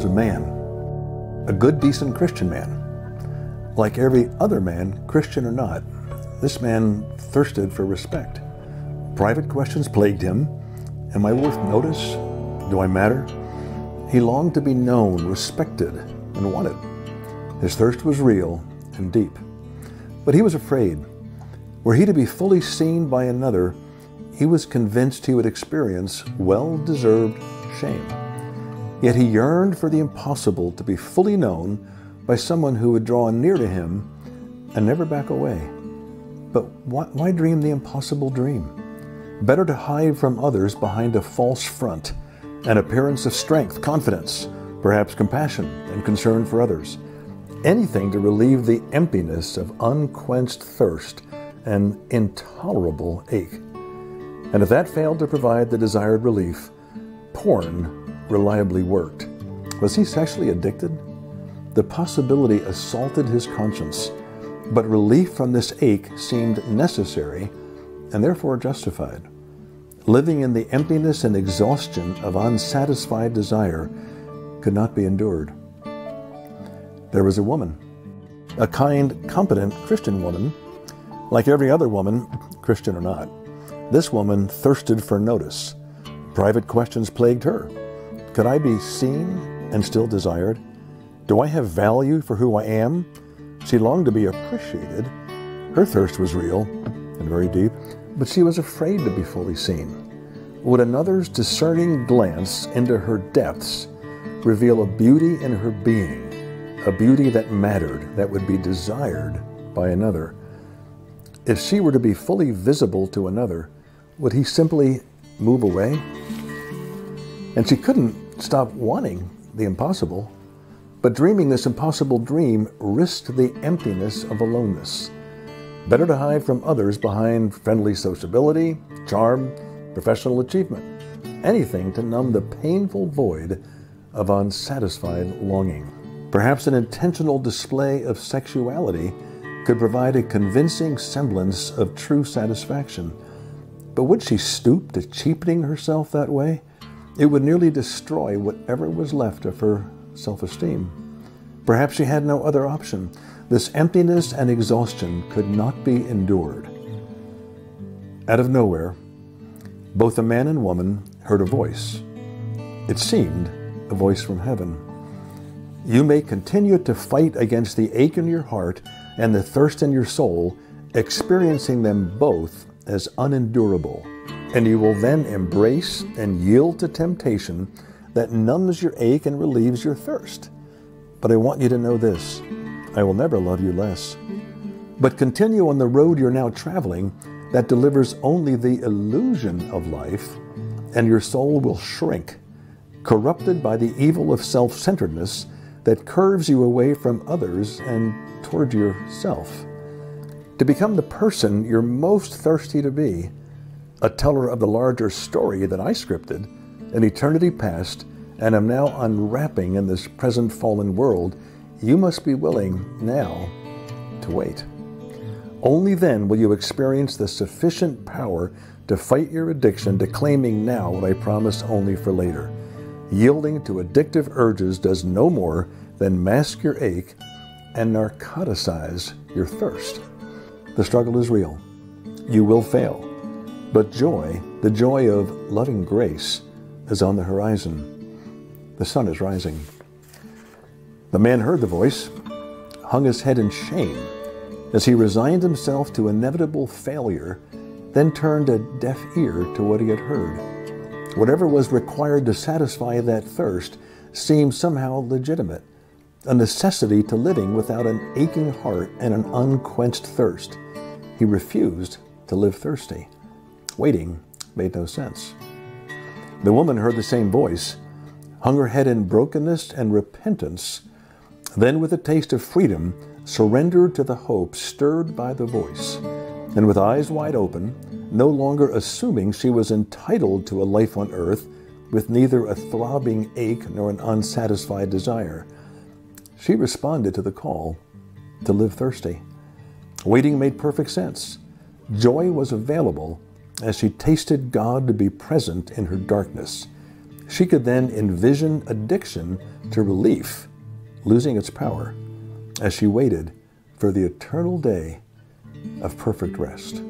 was a man, a good, decent Christian man. Like every other man, Christian or not, this man thirsted for respect. Private questions plagued him. Am I worth notice? Do I matter? He longed to be known, respected, and wanted. His thirst was real and deep. But he was afraid. Were he to be fully seen by another, he was convinced he would experience well-deserved shame. Yet he yearned for the impossible, to be fully known by someone who would draw near to him and never back away. But why dream the impossible dream? Better to hide from others behind a false front, an appearance of strength, confidence, perhaps compassion and concern for others. Anything to relieve the emptiness of unquenched thirst and intolerable ache. And if that failed to provide the desired relief, porn reliably worked. Was he sexually addicted? The possibility assaulted his conscience, but relief from this ache seemed necessary and therefore justified. Living in the emptiness and exhaustion of unsatisfied desire could not be endured. There was a woman, a kind, competent Christian woman. Like every other woman, Christian or not, this woman thirsted for notice. Private questions plagued her. Could I be seen and still desired? Do I have value for who I am? She longed to be appreciated. Her thirst was real and very deep, but she was afraid to be fully seen. Would another's discerning glance into her depths reveal a beauty in her being, a beauty that mattered, that would be desired by another? If she were to be fully visible to another, would he simply move away? And she couldn't stop wanting the impossible, but dreaming this impossible dream risked the emptiness of aloneness. Better to hide from others behind friendly sociability, charm, professional achievement, anything to numb the painful void of unsatisfied longing. Perhaps an intentional display of sexuality could provide a convincing semblance of true satisfaction. But would she stoop to cheapening herself that way? It would nearly destroy whatever was left of her self-esteem. Perhaps she had no other option. This emptiness and exhaustion could not be endured. Out of nowhere, both a man and woman heard a voice. It seemed a voice from heaven. You may continue to fight against the ache in your heart and the thirst in your soul, experiencing them both as unendurable, and you will then embrace and yield to temptation that numbs your ache and relieves your thirst. But I want you to know this: I will never love you less. But continue on the road you're now traveling that delivers only the illusion of life, and your soul will shrink, corrupted by the evil of self-centeredness that curves you away from others and toward yourself. To become the person you're most thirsty to be, a teller of the larger story that I scripted, an eternity past, and am now unwrapping in this present fallen world, you must be willing now to wait. Only then will you experience the sufficient power to fight your addiction to claiming now what I promised only for later. Yielding to addictive urges does no more than mask your ache and narcoticize your thirst. The struggle is real. You will fail. But joy, the joy of loving grace, is on the horizon. The sun is rising. The man heard the voice, hung his head in shame as he resigned himself to inevitable failure, then turned a deaf ear to what he had heard. Whatever was required to satisfy that thirst seemed somehow legitimate, a necessity to living without an aching heart and an unquenched thirst. He refused to live thirsty. Waiting made no sense. The woman heard the same voice, hung her head in brokenness and repentance, then with a taste of freedom, surrendered to the hope stirred by the voice, and with eyes wide open, no longer assuming she was entitled to a life on earth with neither a throbbing ache nor an unsatisfied desire, she responded to the call to live thirsty. Waiting made perfect sense. Joy was available as she tasted God to be present in her darkness. She could then envision addiction to relief losing its power as she waited for the eternal day of perfect rest.